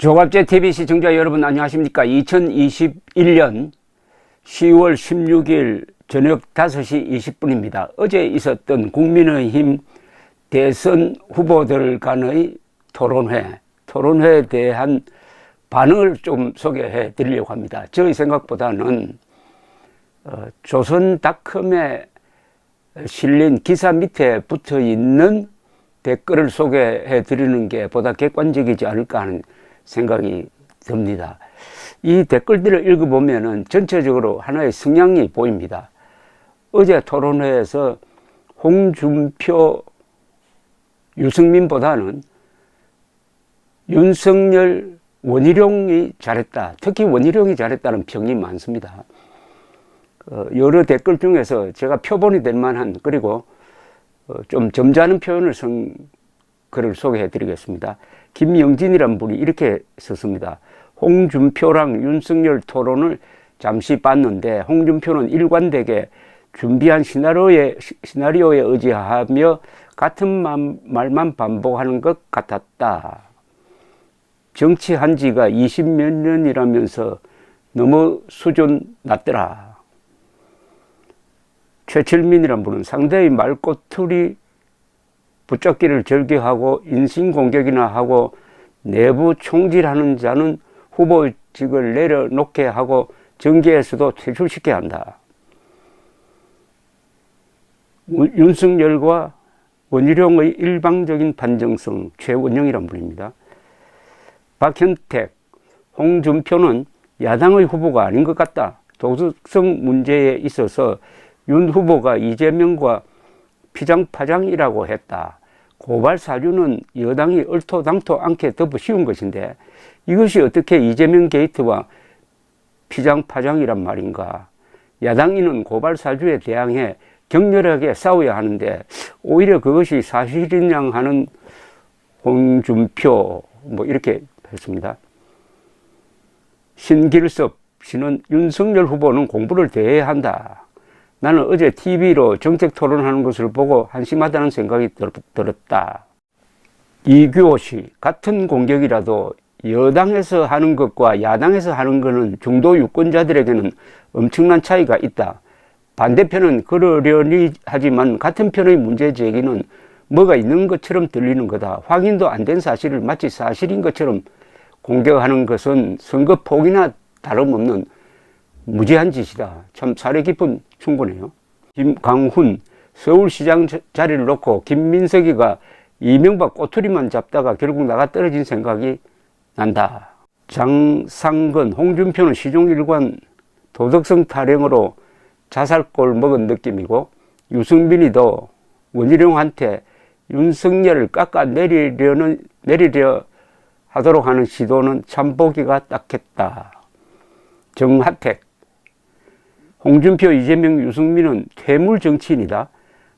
조갑제TV 시청자 여러분 안녕하십니까. 2021년 10월 16일 저녁 5시 20분입니다. 어제 있었던 국민의힘 대선 후보들 간의 토론회에 대한 반응을 좀 소개해 드리려고 합니다. 저희 생각보다는 조선닷컴에 실린 기사 밑에 붙어 있는 댓글을 소개해 드리는 게 보다 객관적이지 않을까 하는 생각이 듭니다. 이 댓글들을 읽어보면 전체적으로 하나의 성향이 보입니다. 어제 토론회에서 홍준표, 유승민보다는 윤석열, 원희룡이 잘했다. 특히 원희룡이 잘했다는 평이 많습니다. 여러 댓글 중에서 제가 표본이 될 만한, 그리고 좀 점잖은 표현을 쓴 글을 소개해 드리겠습니다. 김영진이라는 분이 이렇게 썼습니다. 홍준표랑 윤석열 토론을 잠시 봤는데 홍준표는 일관되게 준비한 시나리오에 의지하며 같은 말만 반복하는 것 같았다. 정치한 지가 20몇 년이라면서 너무 수준 낮더라. 최철민이라는 분은 상대의 말꼬투리 붙잡기를 절개하고 인신공격이나 하고 내부 총질하는 자는 후보직을 내려놓게 하고 정계에서도 퇴출시켜야 한다. 윤석열과 원희룡의 일방적인 판정성, 최원영이란 분입니다. 박현택, 홍준표는 야당의 후보가 아닌 것 같다. 도덕성 문제에 있어서 윤 후보가 이재명과 피장파장이라고 했다. 고발 사주는 여당이 얼토당토 않게 덮어씌운 것인데 이것이 어떻게 이재명 게이트와 피장파장이란 말인가. 야당인은 고발 사주에 대항해 격렬하게 싸워야 하는데 오히려 그것이 사실이냐 하는 홍준표, 이렇게 했습니다. 신길섭 씨는 윤석열 후보는 공부를 더 해야 한다. 나는 어제 TV로 정책 토론하는 것을 보고 한심하다는 생각이 들었다. 이규호 씨, 같은 공격이라도 여당에서 하는 것과 야당에서 하는 것은 중도 유권자들에게는 엄청난 차이가 있다. 반대편은 그러려니 하지만 같은 편의 문제 제기는 뭐가 있는 것처럼 들리는 거다. 확인도 안 된 사실을 마치 사실인 것처럼 공격하는 것은 선거 포기나 다름없는 무지한 짓이다. 참 사려 깊은 충고네요. 김강훈, 서울시장 자리를 놓고 김민석이가 이명박 꼬투리만 잡다가 결국 나가 떨어진 생각이 난다. 장상근, 홍준표는 시종일관 도덕성 타령으로 자살골 먹은 느낌이고 유승민이도 원희룡한테 윤석열을 내리려 하도록 하는 시도는 참 보기가 딱했다. 정하택, 홍준표, 이재명, 유승민은 퇴물 정치인이다.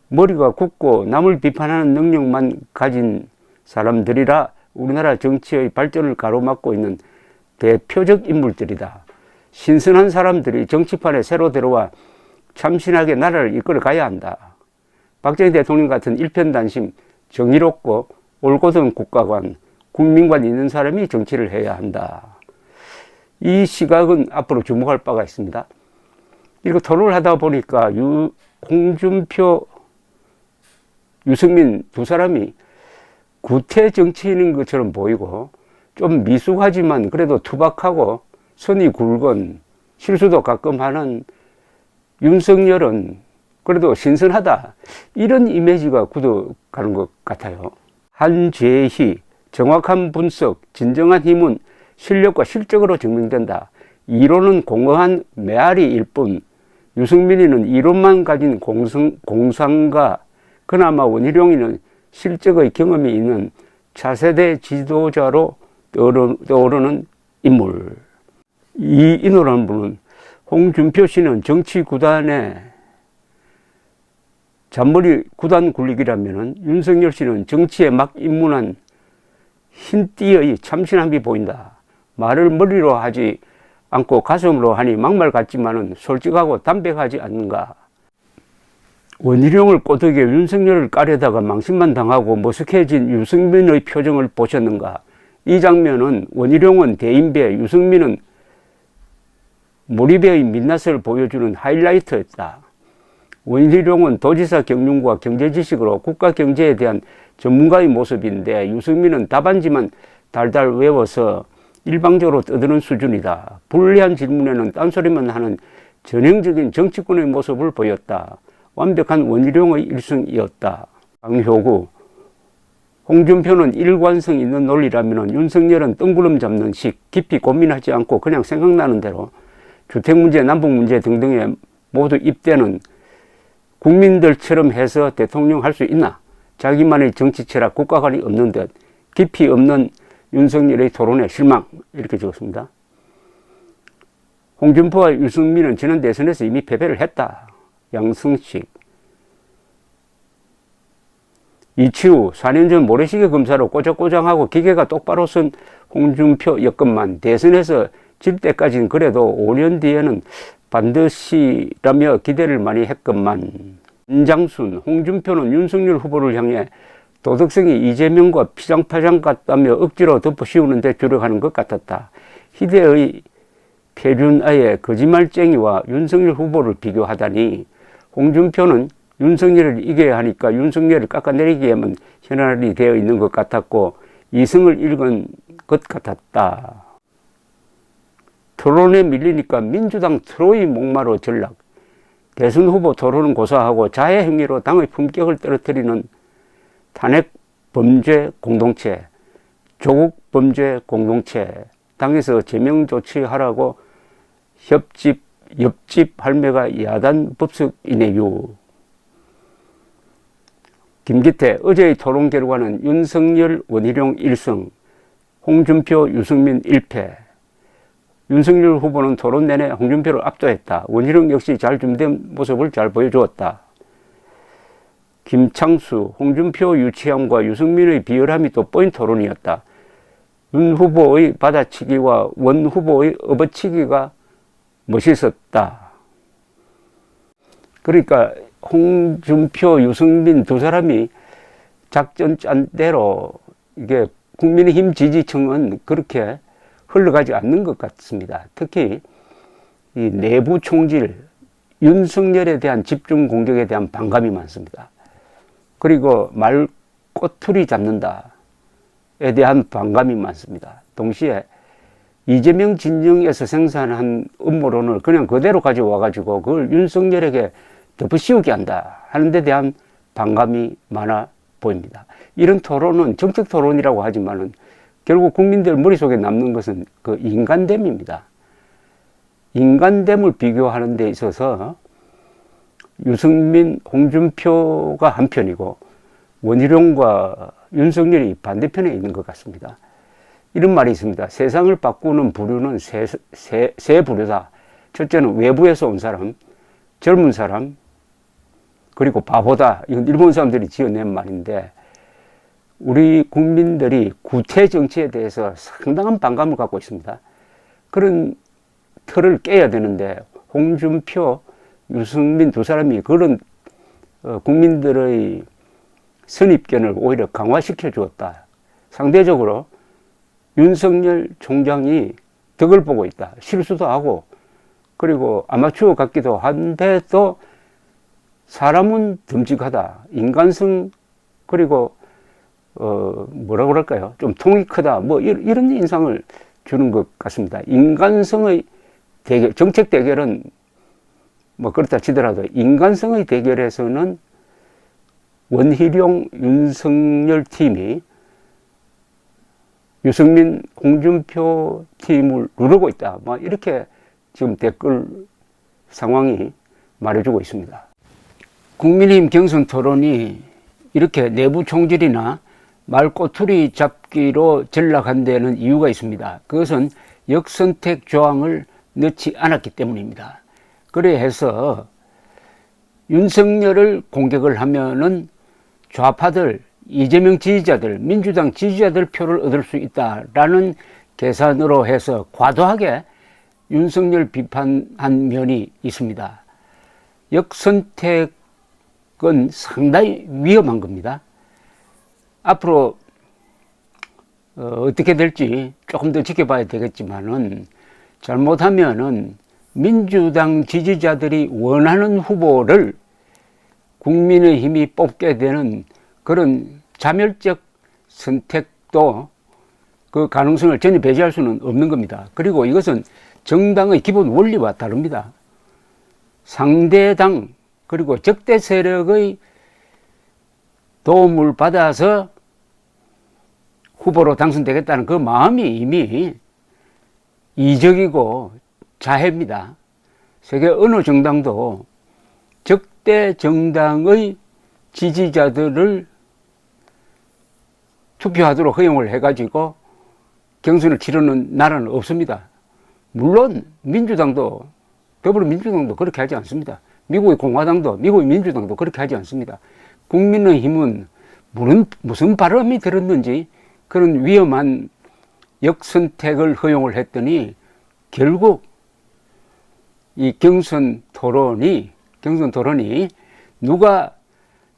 머리가 굳고 남을 비판하는 능력만 가진 사람들이라 우리나라 정치의 발전을 가로막고 있는 대표적 인물들이다. 신선한 사람들이 정치판에 새로 들어와 참신하게 나라를 이끌어 가야 한다. 박정희 대통령 같은 일편단심, 정의롭고 올곧은 국가관, 국민관 있는 사람이 정치를 해야 한다. 이 시각은 앞으로 주목할 바가 있습니다. 이렇게 토론을 하다 보니까 홍준표, 유승민 두 사람이 구태 정치인인 것처럼 보이고 좀 미숙하지만 그래도 투박하고 선이 굵은 실수도 가끔 하는 윤석열은 그래도 신선하다. 이런 이미지가 굳어가는 것 같아요. 한재희, 정확한 분석, 진정한 힘은 실력과 실적으로 증명된다. 이론은 공허한 메아리일 뿐 유승민이는 이론만 가진 공상가, 그나마 원희룡이는 실적의 경험이 있는 차세대 지도자로 떠오르는 인물. 이인호라는 분은 홍준표 씨는 정치 구단의 잔머리 구단 굴리기라면 윤석열 씨는 정치에 막 입문한 흰띠의 참신함이 보인다. 말을 머리로 하지 않고 가슴으로 하니 막말 같지만은 솔직하고 담백하지 않는가. 원희룡을 꼬드겨 윤석열을 까려다가 망신만 당하고 머쓱해진 유승민의 표정을 보셨는가. 이 장면은 원희룡은 대인배, 유승민은 몰입의 민낯을 보여주는 하이라이트였다. 원희룡은 도지사 경륜과 경제지식으로 국가 경제에 대한 전문가의 모습인데 유승민은 답안지만 달달 외워서 일방적으로 떠드는 수준이다. 불리한 질문에는 딴소리만 하는 전형적인 정치꾼의 모습을 보였다. 완벽한 원희룡의 일승이었다. 강효구, 홍준표는 일관성 있는 논리라면 윤석열은 뜬구름 잡는 식, 깊이 고민하지 않고 그냥 생각나는 대로 주택문제, 남북문제 등등에 모두 입대는 국민들처럼 해서 대통령 할 수 있나? 자기만의 정치 철학, 국가관이 없는 듯 깊이 없는 윤석열의 토론에 실망, 이렇게 적었습니다. 홍준표와 유승민은 지난 대선에서 이미 패배를 했다. 양승식. 이치우, 4년 전 모래시계 검사로 꼬장꼬장하고 기계가 똑바로 선 홍준표 여건만 대선에서 질 때까지는 그래도 5년 뒤에는 반드시라며 기대를 많이 했건만. 인장순, 홍준표는 윤석열 후보를 향해 도덕성이 이재명과 피장파장 같다며 억지로 덮어씌우는 데 주력하는 것 같았다. 희대의 표준아의 거짓말쟁이와 윤석열 후보를 비교하다니 홍준표는 윤석열을 이겨야 하니까 윤석열을 깎아내리기에만 현안이 되어 있는 것 같았고 이승을 읽은 것 같았다. 토론에 밀리니까 민주당 트로이 목마루 전락. 대선 후보 토론은 고사하고 자해 행위로 당의 품격을 떨어뜨리는 탄핵 범죄 공동체, 조국 범죄 공동체, 당에서 제명 조치하라고 옆집 할매가 야단 법석이네요. 김기태, 어제의 토론 결과는 윤석열, 원희룡 1승, 홍준표, 유승민 1패. 윤석열 후보는 토론 내내 홍준표를 압도했다. 원희룡 역시 잘 준비된 모습을 잘 보여주었다. 김창수, 홍준표 유치함과 유승민의 비열함이 돋보인 토론이었다. 윤 후보의 받아치기와 원 후보의 업어치기가 멋있었다. 그러니까 홍준표, 유승민 두 사람이 작전 짠 대로 이게 국민의힘 지지층은 그렇게 흘러가지 않는 것 같습니다. 특히 이 내부 총질, 윤석열에 대한 집중 공격에 대한 반감이 많습니다. 그리고 말 꼬투리 잡는다에 대한 반감이 많습니다. 동시에 이재명 진영에서 생산한 음모론을 그냥 그대로 가져와 가지고 그걸 윤석열에게 덮어씌우게 한다 하는 데 대한 반감이 많아 보입니다. 이런 토론은 정책 토론이라고 하지만은 결국 국민들 머릿속에 남는 것은 그 인간됨입니다. 인간됨을 비교하는 데 있어서 유승민, 홍준표가 한편이고 원희룡과 윤석열이 반대편에 있는 것 같습니다. 이런 말이 있습니다. 세상을 바꾸는 부류는 세 부류다. 첫째는 외부에서 온 사람, 젊은 사람, 그리고 바보다. 이건 일본 사람들이 지어낸 말인데 우리 국민들이 구태 정치에 대해서 상당한 반감을 갖고 있습니다. 그런 틀을 깨야 되는데 홍준표, 유승민 두 사람이 그런 국민들의 선입견을 오히려 강화시켜 주었다. 상대적으로 윤석열 총장이 덕을 보고 있다. 실수도 하고 그리고 아마추어 같기도 한데도 사람은 듬직하다. 인간성 그리고 뭐라 그럴까요? 좀 통이 크다. 뭐 이런 인상을 주는 것 같습니다. 인간성의 대결, 정책 대결은 뭐 그렇다 치더라도 인간성의 대결에서는 원희룡, 윤석열 팀이 유승민, 홍준표 팀을 누르고 있다. 뭐 이렇게 지금 댓글 상황이 말해주고 있습니다. 국민의힘 경선 토론이 이렇게 내부 총질이나 말꼬투리 잡기로 전락한 데는 이유가 있습니다. 그것은 역선택 조항을 넣지 않았기 때문입니다. 그래 해서 윤석열을 공격을 하면은 좌파들, 이재명 지지자들, 민주당 지지자들 표를 얻을 수 있다라는 계산으로 해서 과도하게 윤석열 비판한 면이 있습니다. 역선택은 상당히 위험한 겁니다. 앞으로 어떻게 될지 조금 더 지켜봐야 되겠지만은, 잘못하면은 민주당 지지자들이 원하는 후보를 국민의힘이 뽑게 되는 그런 자멸적 선택도 그 가능성을 전혀 배제할 수는 없는 겁니다. 그리고 이것은 정당의 기본 원리와 다릅니다. 상대당 그리고 적대 세력의 도움을 받아서 후보로 당선되겠다는 그 마음이 이미 이적이고 자해입니다. 세계 어느 정당도 적대 정당의 지지자들을 투표하도록 허용을 해가지고 경선을 치르는 나라는 없습니다. 물론 민주당도, 더불어민주당도 그렇게 하지 않습니다. 미국의 공화당도, 미국의 민주당도 그렇게 하지 않습니다. 국민의힘은 무슨 바람이 들었는지 그런 위험한 역선택을 허용을 했더니 결국 이 경선 토론이 누가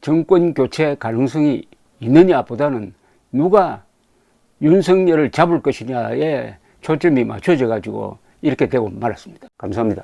정권 교체 가능성이 있느냐보다는 누가 윤석열을 잡을 것이냐에 초점이 맞춰져 가지고 이렇게 되고 말았습니다. 감사합니다.